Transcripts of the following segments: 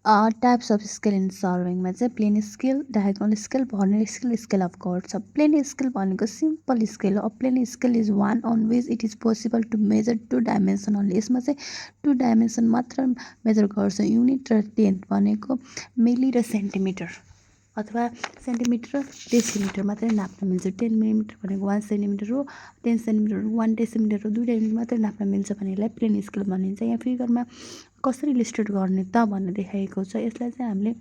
Types of scale in सल्भिङमा चाहिँ plain scale, diagonal scale, vernier scale, scale of chord छ। Plain scale भनेको simple scale हो। Plain scale is one on which it is possible to measure 2 dimension only. यसमा चाहिँ 2 dimension मात्र major गर्छ। Unit र टेन्थ भनेको मिली र सेन्टिमिटर अथवा सेन्टिमिटर र डेसिमिटर मात्रै नाप्न मिल्छ। 10 मिलिमिटर भनेको 1 सेन्टिमिटर हो, 10 सेन्टिमिटर 1 डेसिमिटर हो, 2 युनिट मात्रै नाप्न मिल्छ भने यसलाई प्लेन स्केल भनिन्छ। यहाँ फिगरमा कसरी इलिस्ट्रेट गर्ने त भनेर देखाएको छ। यसलाई चाहिँ हामीले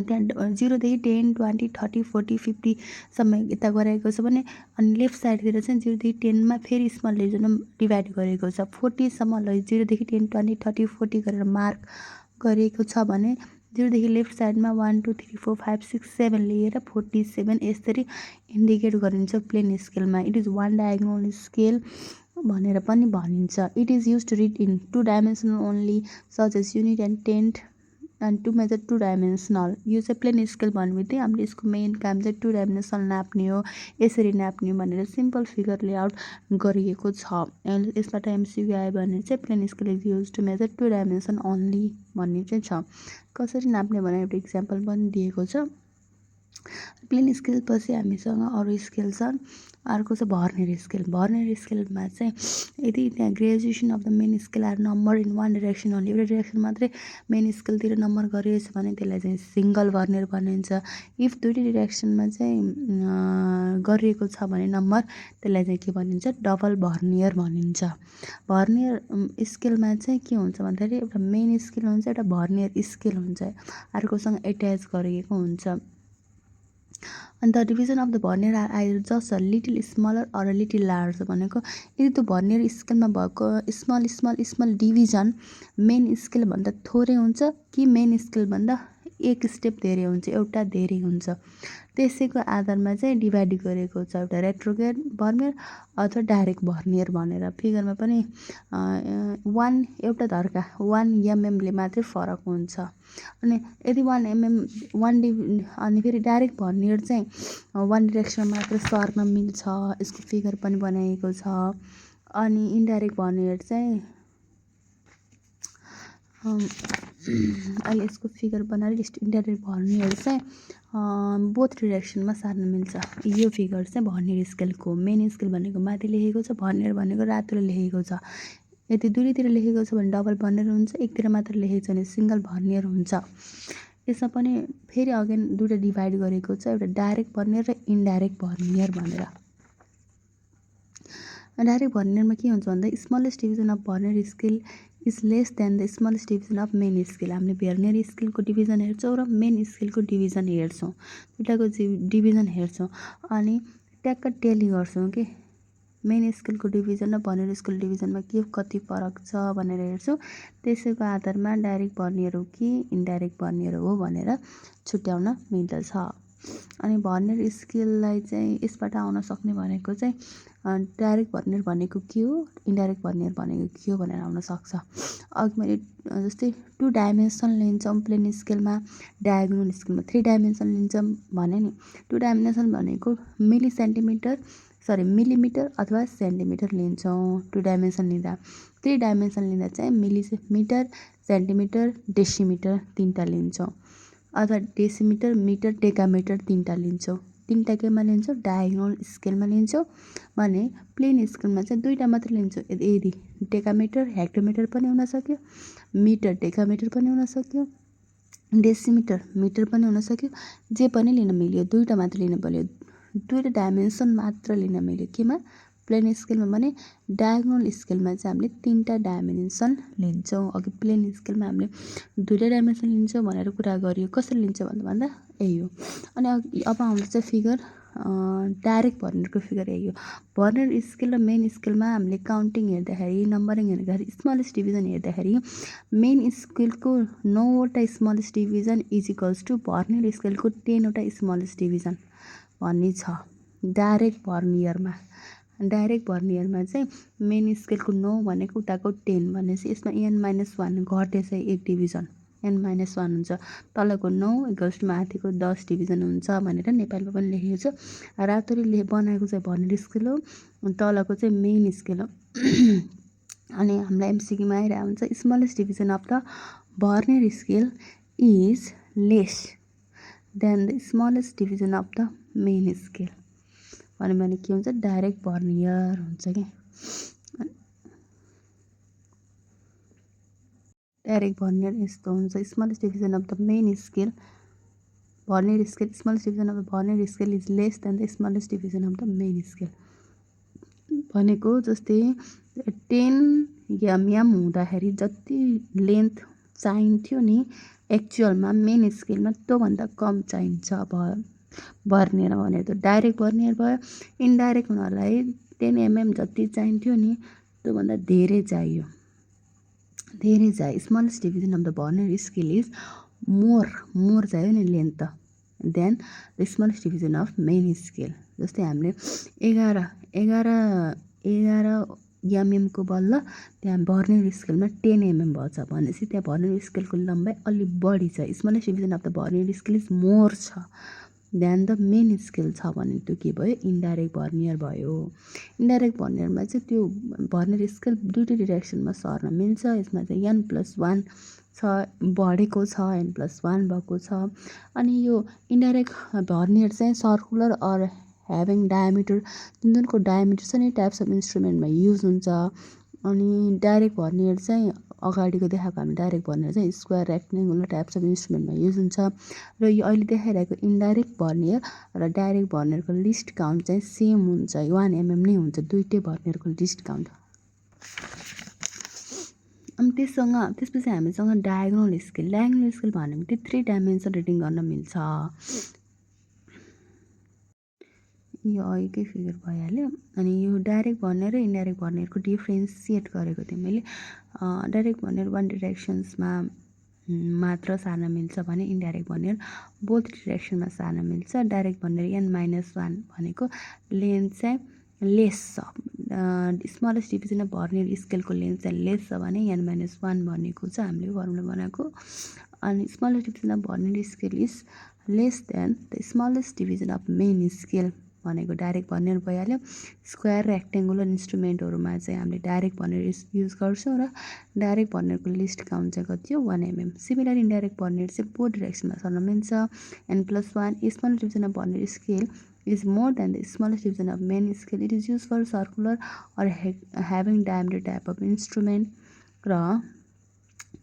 त्यहाँ 0 देखि 10, 20, 30, 40, 50 सम्म यता गराएको छ भने अनि लेफ्ट साइडतिर चाहिँ 0 देखि 10 मा फेरि स्मल लेजरमा डिभाइड गरेको छ। 40 सम्म 0 देखि 10, 20, 30, 40 गरेर मार्क गरेको छ भने 0 देखि लेफ्ट साइडमा 1 2 3 4 5 6 7 लिएर 47 यसरी इन्डिकेट गरिन्छ प्लेन स्केलमा। It is one diagonal scale भनेर पनि भनिन्छ। It is use to read in 2 dimensional only such as unit and tenth and to measure 2 dimensional. यो चाहिँ प्लेन स्केल भन्नेबित्तिकै हामीले यसको मेन काम चाहिँ 2 डाइमेन्सनल नाप्ने हो, यसरी नाप्ने हो भनेर सिम्पल फिगर लेआउट गरिएको छ। यसबाट एमसिक्यू आयो भने चाहिँ plain scale is use to measure 2 dimension only भन्ने चाहिँ छ। कसरी नाप्ने भने एउटा इक्जाम्पल पनि दिएको छ। प्लेन स्केल पछि हामीसँग अरू स्केल छन्। अर्को चाहिँ भर्नियर स्केल। भर्नियर स्केलमा चाहिँ यदि त्यहाँ graduation of the main scale are number in one direction only, एउटा डिरेक्सन मात्रै मेन स्केलतिर नम्बर गरिएछ भने त्यसलाई चाहिँ सिङ्गल भर्नियर भनिन्छ। इफ दुईटै डिरेक्सनमा चाहिँ गरिएको छ भने नम्बर त्यसलाई चाहिँ के भनिन्छ, डबल भर्नियर भनिन्छ। भर्नियर स्केलमा चाहिँ के हुन्छ भन्दाखेरि एउटा मेन स्केल हुन्छ, एउटा भर्नियर स्केल हुन्छ, अर्कोसँग एट्याच गरिएको हुन्छ। And the division of the vernier are either just a little smaller or a little larger भनेको यदि त्यो भर्नियर स्केलमा भएको स्मल डिभिजन मेन स्केल भन्दा थोरै हुन्छ कि मेन स्केल भन्दा एक स्टेप धेरै हुन्छ, एउटा धेरै हुन्छ, त्यसैको आधारमा चाहिँ डिभाइड गरेको छ एउटा रेट्रोग्रेड भर्नियर अथवा डाइरेक्ट भर्नियर भनेर। फिगरमा पनि 1 एउटा धर्का 1 mm ले मात्रै फरक हुन्छ। अनि यदि 1 mm अनि फेरि डाइरेक्ट भर्नियर चाहिँ 1 डिरेक्सनमा मात्र सर्न मिल्छ, यसको फिगर पनि बनाएको छ। अनि इन्डाइरेक्ट भर्नियर चाहिँ अहिले यसको फिगर बनाएर इन्डाइरेक्ट भर्नियर चाहिँ बोथ डिरेक्सनमा सार्न मिल्छ। यो फिगर चाहिँ भर्नियर स्केलको। मेन स्केल भनेको माथि लेखेको छ, भर्नियर भनेको रातोले लेखेको छ। यदि दुईतिर लेखेको छ भने डबल भर्नियर हुन्छ, एकतिर मात्र लेखेको छ भने सिङ्गल भर्नियर हुन्छ। यसमा पनि फेरि अगेन दुईटा डिभाइड गरेको छ, एउटा डाइरेक्ट भर्नियर र इन्डाइरेक्ट भर्नियर भनेर। डाइरेक्ट भर्नियरमा के हुन्छ भन्दा smallest division of vernier scale is less than the smallest division of main scale. हामीले भर्नियर स्केलको डिभिजन हेर्छौँ र मेन स्केलको डिभिजन हेर्छौँ, दुईटाको डिभिजन हेर्छौँ अनि ट्याक्क टेली गर्छौँ कि मेन स्केलको डिभिजन र भर्नियर स्केल डिभिजनमा के कति फरक छ भनेर हेर्छौँ। त्यसैको आधारमा डाइरेक्ट भर्नियर हो कि इन्डाइरेक्ट भर्नियर हो भनेर छुट्याउन मिल्दछ। अनि भर्नियर स्केललाई चाहिँ यसबाट आउन सक्ने भनेको चाहिँ डाइरेक्ट भर्नियर भनेको के हो, इन्डाइरेक्ट भर्नियर भनेको के हो भनेर आउन सक्छ। अघि मैले जस्तै 2 डाइमेन्सन लिन्छौँ प्लेन स्केलमा, डायगोनल स्केलमा 3 डाइमेन्सन लिन्छौँ भने नि 2 डाइमेन्सन भनेको मिलिमिटर अथवा सेन्टिमिटर लिन्छौँ 2 डाइमेन्सन लिँदा। 3 डाइमेन्सन लिँदा चाहिँ मिलिमिटर, सेन्टिमिटर, डेसिमिटर तीनटा लिन्छौँ अथवा डेसिमिटर, मिटर, डेकामिटर तीनटा लिन्छौँ। तीनटा केमा लिन्छौँ, डायगोनल स्केलमा लिन्छौँ भने प्लेन स्केलमा चाहिँ दुईटा मात्र लिन्छौँ। यदि डेकामिटर हेक्टोमिटर पनि हुन सक्यो, मिटर डेकामिटर पनि हुन सक्यो, डेसिमिटर मिटर पनि हुन सक्यो, जे पनि लिन मिल्यो, दुईटा मात्र लिन पर्यो, दुईटा डाइमेन्सन मात्र लिन मिल्यो। केमा, प्लेन स्केलमा भने डायगोनल स्केलमा चाहिँ हामीले तीनटा डाइमेन्सन लिन्छौँ। अघि प्लेन स्केलमा हामीले दुईटा डाइमेन्सन लिन्छौँ भनेर कुरा गरियो, कसरी लिन्छ भन्दा यही हो। अनि अब आउँछ फिगर डाइरेक्ट भर्नियरको फिगर यही हो। भर्नियर स्केल र मेन स्केलमा हामीले काउन्टिङ हेर्दाखेरि, नम्बरिङ हेर्दाखेरि, स्मलेस्ट डिभिजन हेर्दाखेरि मेन स्केलको 9वटा smallest division is equals to vernier स्केलको 10वटा स्मलेस्ट डिभिजन भन्ने छ। डाइरेक्ट भर्नियरमा चाहिँ मेन स्केलको 9 भनेको उताको 10 भनेपछि यसमा n-1 घटेछ एक डिभिजन, n-1 हुन्छ। तलको 9 इक्वल्स टु माथिको 10 डिभिजन हुन्छ भनेर नेपालमा पनि लेखेको छ। रातोले बनाएको चाहिँ भर्नियर स्केल हो, तलको चाहिँ मेन स्केल हो। अनि हामीलाई एमसिक्यूमा आइरहेको हुन्छ smallest division of the vernier scale is less than the smallest division of the main scale भन्यो भने के हुन्छ डाइरेक्ट भर्नियर हुन्छ कि डाइरेक्ट भर्नियर यस्तो हुन्छ smallest division of the main scale vernier scale smallest division of the vernier scale is less than the smallest division of the main scale भनेको जस्तै 10 mm हुँदाखेरि जति लेन्थ चाहिन्थ्यो नि एक्चुअलमा मेन स्केलमा त्योभन्दा कम चाहिन्छ भर्नियर भनेर त डाइरेक्ट भर्नियर भयो इन्डाइरेक्ट हुनलाई 10 mm जति चाहिन्थ्यो नि त्योभन्दा धेरै चाहियो smallest division of the vernier scale is more चाहियो नि लेन्थ त than the smallest division of main scale जस्तै हामीले 11 mm को बल्ल त्यहाँ भर्नियर स्केलमा 10 mm भएछ भनेपछि त्यहाँ भर्नियर स्केलको लम्बाइ अलि बढी छ smallest division of the vernier scale is more छ देन द मेन स्केल छ भने त्यो के भयो इन्डाइरेक्ट भर्नियर भयो इन्डाइरेक्ट भर्नियरमा चाहिँ त्यो भर्नियर स्केल दुईटै डिरेक्सनमा सर्न मिल्छ यसमा चाहिँ n+1 छ बढेको छ n+1 भएको छ अनि यो इन्डाइरेक्ट भर्नियर चाहिँ सर्कुलर अर ह्याभिङ डायमिटर जुनको डायमिटर छ नि टाइप्स अफ इन्स्ट्रुमेन्टमा युज हुन्छ अनि डाइरेक्ट भर्नियर चाहिँ अगाडिको देखाएको हामी डाइरेक्ट भर्नियर चाहिँ स्क्वायर रेक्टेङ्गुलर टाइप्स अफ इन्स्ट्रुमेन्टमा युज हुन्छ र यो अहिले देखाइरहेको इन्डाइरेक्ट भर्नियर र डाइरेक्ट भर्नियरको लिस्ट काउन्ट चाहिँ सेम हुन्छ 1 mm नै हुन्छ दुईटै भर्नियरको लिस्ट काउन्ट अनि त्यसपछि हामीसँग डायगोनल स्केल भनेको 3 डाइमेन्सन रिडिङ गर्न मिल्छ यो अघिकै फिगर भइहाल्यो अनि यो डाइरेक्ट भर्नियर र इन्डाइरेक्ट भर्नियरको डिफ्रेन्सिएट गरेको थिएँ मैले डाइरेक्ट भर्नियर वान डिरेक्सन्समा मात्र सार्न मिल्छ भने इन्डाइरेक्ट भर्नियर बोथ डिरेक्सनमा सार्न मिल्छ डाइरेक्ट भर्नियर n-1 भनेको लेन्थ चाहिँ लेस छ स्मलेस्ट डिभिजन अफ भर्नियर स्केलको लेन्थ चाहिँ लेस छ भने n-1 भनेको चाहिँ हामीले फर्मुला बनाएको अनि smallest division of vernier scale is less than the smallest division of main scale भनेको डाइरेक्ट भर्नियर भइहाल्यो स्क्वायर रेक्टेङ्गुलर इन्स्ट्रुमेन्टहरुमा चाहिँ हामीले डाइरेक्ट भर्नियर युज गर्छौँ र डाइरेक्ट भर्नियरको लिस्ट काउन्ट चाहिँ कति हो 1 mm सिमिलर इन्डाइरेक्ट भर्नियर चाहिँ बोथ डिरेक्सनमा सर्न मिल्छ n+1 smallest division of vernier scale is more than the smallest division of main scale. It is used for circular or having diameter type of instrument र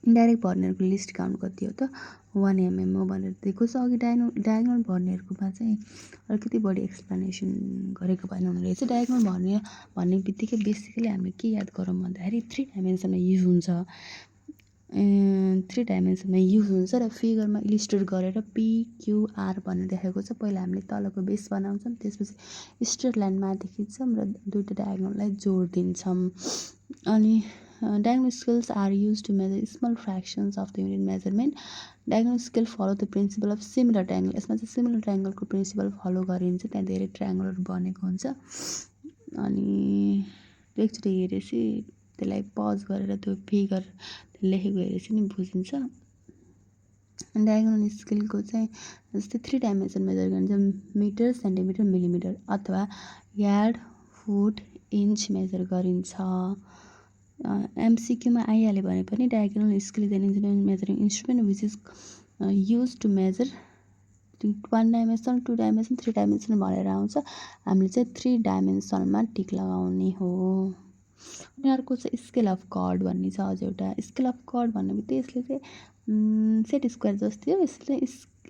indirect भर्नियरको least count कति हो त 1 mm हो भनेर दिएको छ अघि डायगोनल भर्नियरकोमा चाहिँ अलिकति बढी एक्सप्लेनेसन गरेको भएन रहेछ डायगोनल भर्नियर भन्ने बित्तिकै बेसिकली हामीले के याद गरौँ भन्दाखेरि 3 डाइमेन्सनमा युज हुन्छ 3 डाइमेन्सनमा युज हुन्छ र फिगरमा इलिस्ट्रेट गरेर PQR भनेर देखाएको छ पहिला हामीले तलको बेस बनाउँछौँ त्यसपछि स्ट्रेट लाइन माथि खिच्छौँ र दुईटा डायगोनललाई जोड दिन्छौँ अनि diagonal scales are used to measure small fractions of the unit measurement. Diagonal scale follow the principle of similar triangle. यसमा चाहिँ similar triangle को प्रिन्सिपल फलो गरिन्छ त्यहाँ धेरै ट्रायङ्गलहरु बनेको हुन्छ अनि त्यो एकचोटि हेरेपछि त्यसलाई पज गरेर त्यो फिगर लेखेको हेरेपछि नि बुझिन्छ डायगोनल स्केलको चाहिँ जस्तै 3 डाइमेन्सन मेजर गरिन्छ मिटर सेन्टिमिटर मिलिमिटर अथवा यार्ड फुट इन्च मेजर गरिन्छ MCQ मा आइहाल्यो भने पनि diagonal scale is an engineering measuring instrument which is use to measure 1 dimension 2 dimension 3 dimension भनेर आउँछ हामीले चाहिँ 3 डाइमेन्सनमा टिक लगाउने हो अनि अर्को चाहिँ स्केल अफ कर्ड भन्ने छ अझ एउटा स्केल अफ कर्ड भन्ने बित्तिकै यसले चाहिँ सेट स्क्वायर जस्तै हो यसले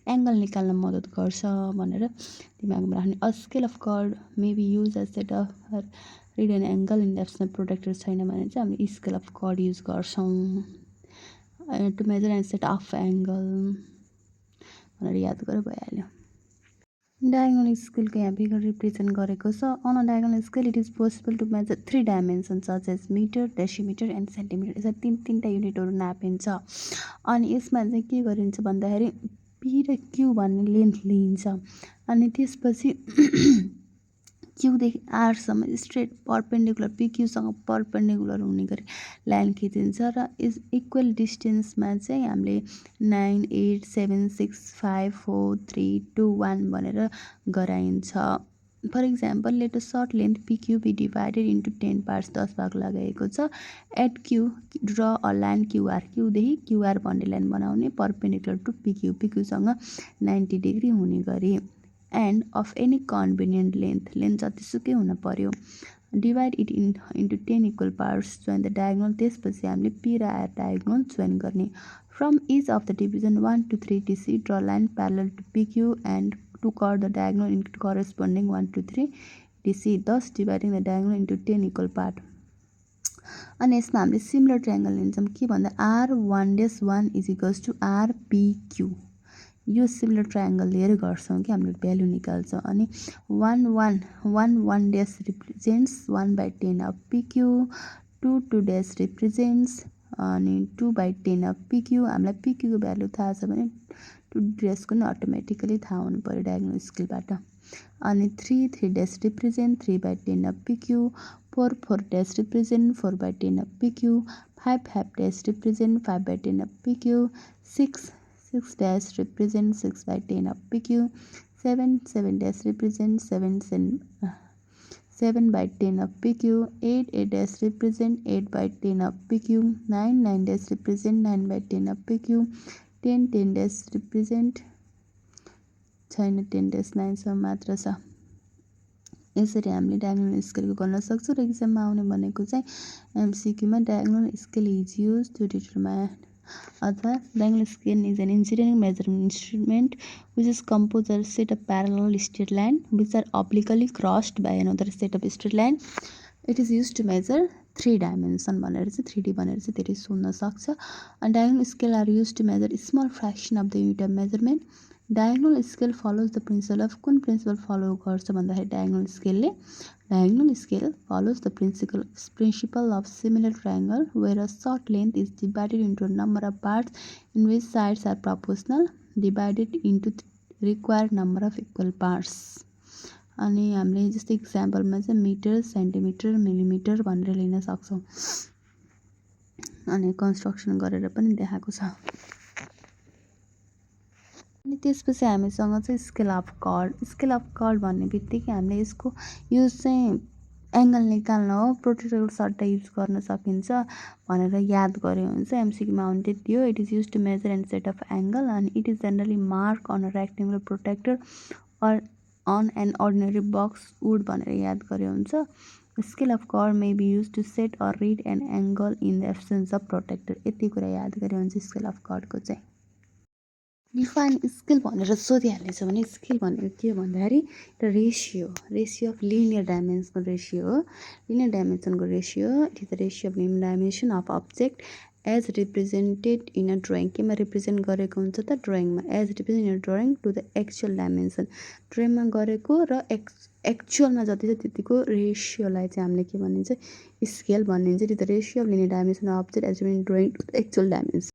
एंगल निकाल्न मद्दत गर्छ भनेर दिमागमा राख्ने a scale of chord may be use as set off read an angle in depth protractor छैन भने चाहिँ हामीले स्केल अफ कर्ड युज गर्छौं to measure and set of angle भनेर याद गरे भइहाल्यो डायगोनल स्केलको यहाँ फिगर रिप्रेजेन्ट गरेको छ on a diagonal scale it is possible to measure 3 dimension such as metre decimetre and centimetre यसरी तीनटा युनिटहरु नापिन्छ अनि यसमा चाहिँ के गरिन्छ भन्दाखेरि p र q भन्ने लेन्थ लिइन्छ अनि त्यसपछि q देखि r सम्म स्ट्रेट परपेन्डिकुलर pq सँग परपेन्डिकुलर हुने गरी लाइन खिचिन्छ र इज इक्वल डिस्टेन्समा चाहिँ हामीले 9 8 7 6 5 4 3 2 1 भनेर गराइन्छ for example let a short length PQ be divided into 10 parts 10 भाग लगाएको छ at Q draw a line QR क्यूदेखि क्युआर भन्ने लाइन बनाउने परपेन्डिकुलर टु पिक्यू पिक्यूसँग 90 डिग्री हुने गरी and of any convenient length जतिसुकै हुन पर्यो divide it into 10 equal parts join the diagonal त्यसपछि हामीले पी र आर डायगोनल जोइन गर्ने from each of the division 1 to 3 DC draw line parallel to PQ and to cut the diagonal into corresponding 1 to 3 DC, thus dividing the diagonal into 10 equal part. अनि यसमा हामीले similar triangle लिन्छौँ के भन्दा R1-1 is equals to RPQ यो similar triangle लिएर गर्छौँ कि हामीले भ्यालु निकाल्छौँ अनि 1 dash represents 1/10 of PQ 2 dash represents अनि 2/10 अफ PQ हामीलाई PQ को भ्यालु थाहा छ भने 2 डैश को अटोमेटिकली थाहा हुनु पर्यो डायगोनल स्केलबाट अनि 3 dash represent 3/10 of PQ 4 dash represent 4/10 of PQ 5 dash represent 5/10 of PQ 6 dash represent 6/10 of PQ 7 dash represent 7/10 of PQ 8 dash represent 8/10 of PQ 9 dash represent 9/10 of PQ 10 dash represent छैन 10 dash 9 सम्म मात्र छ यसरी हामीले diagonal स्केलको गर्न सक्छौँ र एक्जाममा आउने भनेको चाहिँ एमसीक्यूमा diagonal scale is use to determine अथवा diagonal scale is an engineering measurement instrument which is composed of a set of parallel straight line which are obliquely crossed by another set of straight line. It is used to measure 3 dimension भनेर चाहिँ 3D भनेर चाहिँ धेरै सोध्न सक्छ and diagonal scale are used to measure a small fraction of the unit of measurement. Diagonal scale follows the principle of कुन principal follow गर्छ भन्दाखेरि diagonal scale follows the principle of similar triangle where a short length is divided into a number of parts in which sides are proportional divided into required number of equal parts. अनि हामीले जस्तै एक्जाम्पलमा चाहिँ metre centimetre millimetre भनेर लिन सक्छौँ अनि construction गरेर पनि देखाएको छ अनि त्यसपछि हामीसँग चाहिँ स्केल अफ कर्ड भन्ने बित्तिकै हामीले यसको युज चाहिँ एंगल निकाल्न हो प्रोट्रेक्टर सट्टा युज गर्न सकिन्छ भनेर याद गरे हुन्छ एमसीक्यूमा आउने त्यति हो it is use to measure and set of angle and it is generally mark on a rectangular protractor or on an ordinary boxwood भनेर याद गरे हुन्छ scale of chord may be use to set or read an angle in the absence of protractor यति कुरा याद गरे हुन्छ scale of कर्डको चाहिँ डिफाइन स्केल भनेर सोधिहाल्नेछ भने स्केल भनेको के हो भन्दाखेरि रेसियो अफ लिनियर डाइमेन्सनको रेसियो हो लिनियर डाइमेन्सनको ratio it is the ratio of linear dimension of object as represented in a drawing केमा रिप्रेजेन्ट गरेको हुन्छ त ड्रइङमा as represent in a drawing to the actual dimension ड्रइङमा गरेको र एक्चुअलमा जति छ त्यतिको रेसियोलाई चाहिँ हामीले के भनिन्छ स्केल भनिन्छ it is the ratio of linear dimension of object as represent drawing to the actual dimension